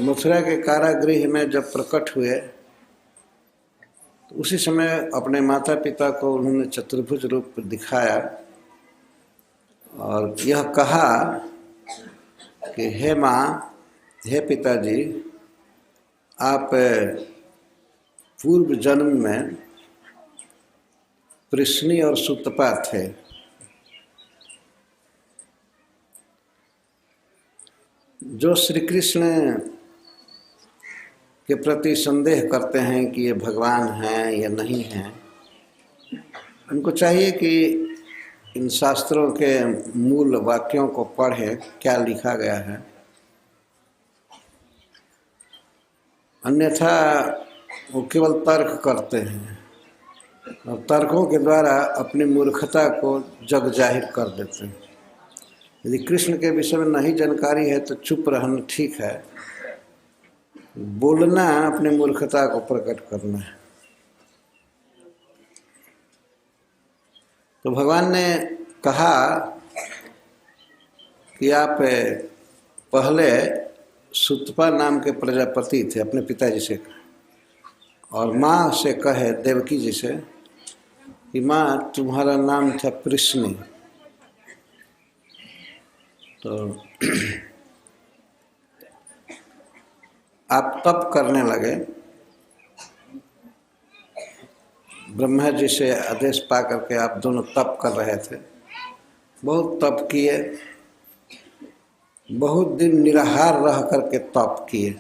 मथुरा के कारागृह में जब प्रकट हुए तो उसी समय अपने माता पिता को उन्होंने चतुर्भुज रूप दिखाया और यह कहा कि हे माँ, हे पिताजी, आप पूर्व जन्म में पृश्नी और सुतपा थे। जो श्री कृष्ण के प्रति संदेह करते हैं कि ये भगवान हैं या नहीं हैं, उनको चाहिए कि इन शास्त्रों के मूल वाक्यों को पढ़ें, क्या लिखा गया है। अन्यथा वो केवल तर्क करते हैं और तर्कों के द्वारा अपनी मूर्खता को जग जाहिर कर देते हैं। यदि कृष्ण के विषय में नहीं जानकारी है तो चुप रहना ठीक है, बोलना अपनी मूर्खता को प्रकट करना है। तो भगवान ने कहा कि आप पहले सुतपा नाम के प्रजापति थे, अपने पिताजी से और माँ से कहे, देवकी जी से, कि माँ तुम्हारा नाम था पृश्नी। तो आप तप करने लगे, ब्रह्मा जी से आदेश पा करके आप दोनों तप कर रहे थे। बहुत तप किए, बहुत दिन निराहार रह करके तप किए,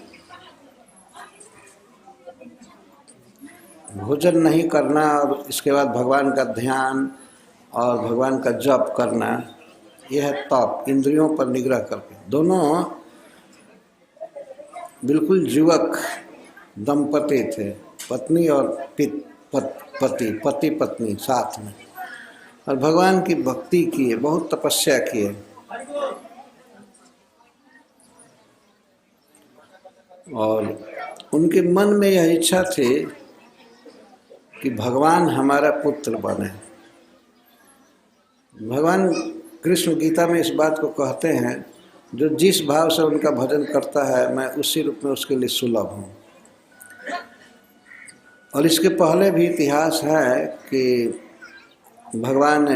भोजन नहीं करना और इसके बाद भगवान का ध्यान और भगवान का जप करना, यह है तप, इंद्रियों पर निग्रह करके। दोनों बिल्कुल युवक दंपति थे, पत्नी और पति पत्नी साथ में, और भगवान की भक्ति किए, बहुत तपस्या किए। और उनके मन में यह इच्छा थी कि भगवान हमारा पुत्र बने। भगवान कृष्ण गीता में इस बात को कहते हैं, जो जिस भाव से उनका भजन करता है मैं उसी रूप में उसके लिए सुलभ हूँ। और इसके पहले भी इतिहास है कि भगवान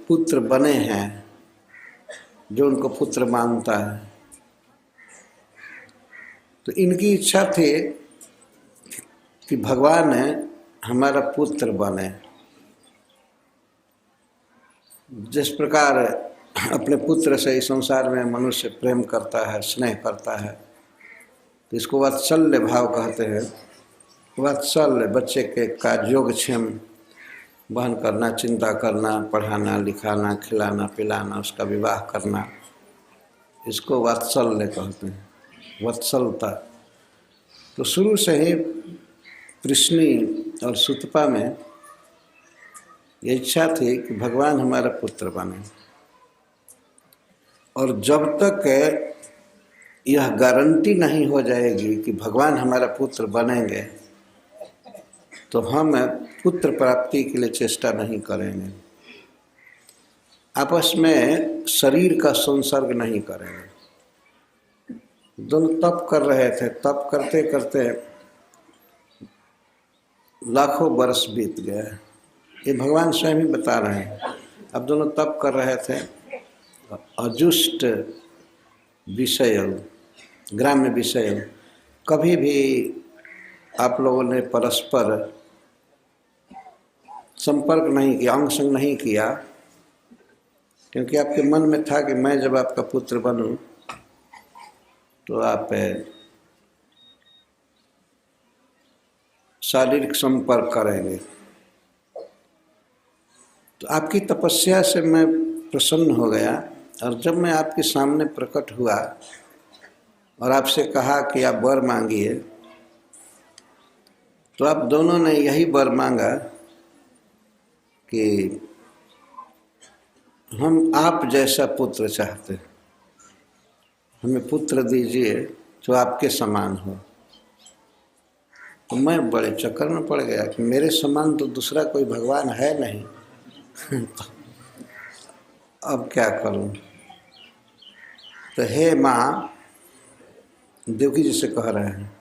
पुत्र बने हैं, जो उनको पुत्र मानता है। तो इनकी इच्छा थी कि भगवान हमारा पुत्र बने। जिस प्रकार अपने पुत्र से इस संसार में मनुष्य प्रेम करता है, स्नेह करता है, तो इसको वात्सल्य भाव कहते हैं। वात्सल्य, बच्चे के का योगक्षेम वहन करना, चिंता करना, पढ़ाना लिखाना, खिलाना पिलाना, उसका विवाह करना, इसको वात्सल्य कहते हैं, वत्सलता। तो शुरू से ही पृश्नी और सुतपा में ये इच्छा थी कि भगवान हमारा पुत्र बने। और जब तक यह गारंटी नहीं हो जाएगी कि भगवान हमारा पुत्र बनेंगे, तो हम पुत्र प्राप्ति के लिए चेष्टा नहीं करेंगे, आपस में शरीर का संसर्ग नहीं करेंगे। दोनों तप कर रहे थे, तप करते करते लाखों वर्ष बीत गए। ये भगवान स्वयं ही बता रहे हैं। अब दोनों तप कर रहे थे, अजुष्ट विषय, ग्राम्य विषय, कभी भी आप लोगों ने परस्पर संपर्क नहीं किया, अंग संग नहीं किया, क्योंकि आपके मन में था कि मैं जब आपका पुत्र बनूं तो आप शारीरिक संपर्क करेंगे। तो आपकी तपस्या से मैं प्रसन्न हो गया, और जब मैं आपके सामने प्रकट हुआ और आपसे कहा कि आप वर मांगिए, तो आप दोनों ने यही वर मांगा कि हम आप जैसा पुत्र चाहते हैं, हमें पुत्र दीजिए जो आपके समान हो। तो मैं बड़े चक्कर में पड़ गया कि मेरे समान तो दूसरा कोई भगवान है नहीं। अब क्या करूं? तो हे माँ, देवकी जी से कह रहे हैं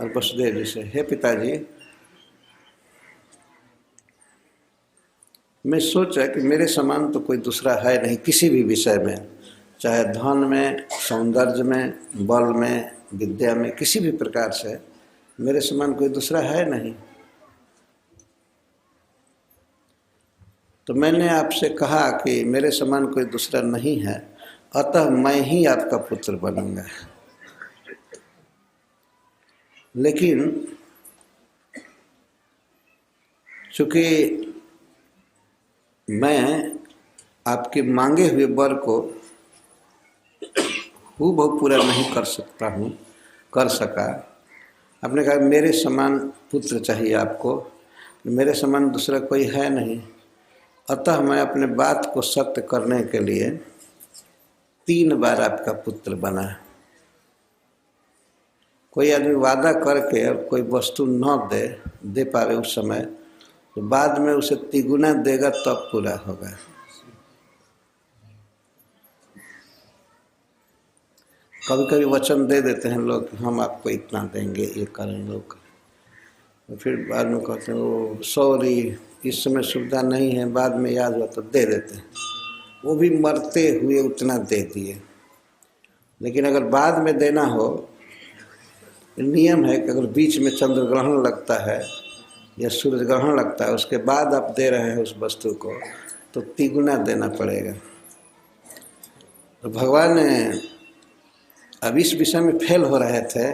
और वसुदेव जी से, हे पिताजी, मैं सोचा कि मेरे समान तो कोई दूसरा है नहीं किसी भी विषय में, चाहे धन में, सौंदर्य में, बल में, विद्या में, किसी भी प्रकार से मेरे समान कोई दूसरा है नहीं। तो मैंने आपसे कहा कि मेरे समान कोई दूसरा नहीं है, अतः मैं ही आपका पुत्र बनूंगा। लेकिन चूंकि मैं आपके मांगे हुए वर को हूबहू पूरा नहीं कर सका। आपने कहा मेरे समान पुत्र चाहिए आपको, मेरे समान दूसरा कोई है नहीं, अतः मैं अपने बात को सत्य करने के लिए 3 बार आपका पुत्र बना। कोई आदमी वादा करके और कोई वस्तु न दे पावे उस समय, तो बाद में उसे तिगुना देगा तब पूरा होगा। कभी कभी वचन दे देते हैं लोग कि हम आपको इतना देंगे, ये करेंगे, वो करेंगे, तो फिर बाद में कहते हैं वो सॉरी इस समय सुविधा नहीं है, बाद में याद हुआ तो दे देते हैं। वो भी मरते हुए उतना दे दिए। लेकिन अगर बाद में देना हो, नियम है कि अगर बीच में चंद्र ग्रहण लगता है या सूर्य ग्रहण लगता है, उसके बाद आप दे रहे हैं उस वस्तु को, तो तिगुना देना पड़ेगा। तो भगवान ने अब इस विषय में फेल हो रहे थे,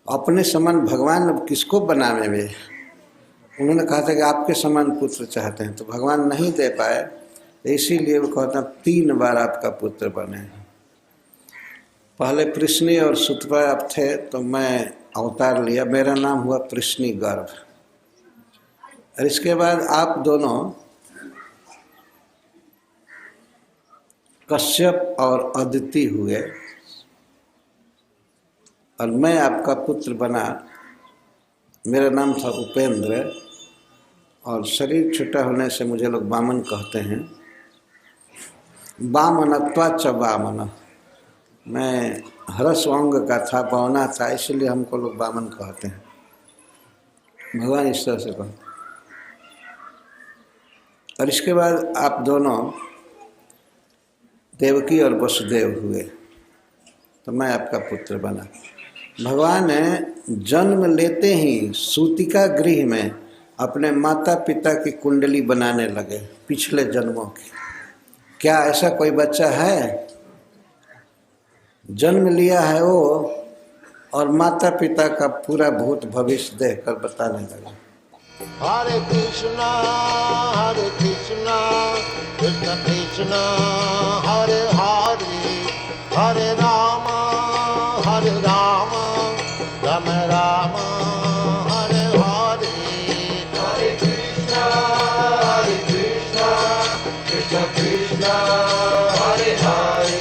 अपने समान भगवान अब किसको बनावे में। उन्होंने कहा था कि आपके समान पुत्र चाहते हैं, तो भगवान नहीं दे पाए, इसीलिए वो कहता 3 बार आपका पुत्र बने। पहले पृश्नी और सुतपा आप थे, तो मैं अवतार लिया, मेरा नाम हुआ पृश्नी गर्भ। और इसके बाद आप दोनों कश्यप और अदिति हुए और मैं आपका पुत्र बना। मेरा नाम था उपेंद्र और शरीर छोटा होने से मुझे लोग वामन कहते हैं। वामनत्वा च वामन, मैं हरस्वांग का था, बौना था, इसलिए हमको लोग वामन कहते हैं। भगवान इस तरह से कहते। और इसके बाद आप दोनों देवकी और वसुदेव हुए, तो मैं आपका पुत्र बना। भगवान जन्म लेते ही सूतिका गृह में अपने माता पिता की कुंडली बनाने लगे पिछले जन्मों की। क्या ऐसा कोई बच्चा है? जन्म लिया है वो और माता पिता का पूरा भूत भविष्य देखकर बताने लगा। हरे कृष्णा कृष्ण कृष्ण हरे हरे, हरे राम राम राम हरे हरे। हरे कृष्ण कृष्ण कृष्ण हरे हरे,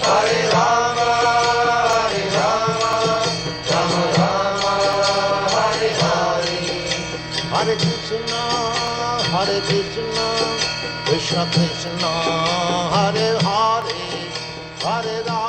हरे राम राम राम हरे हरे। हरे कृष्ण कृष्ण कृष्ण हरे हरे, हरे राम।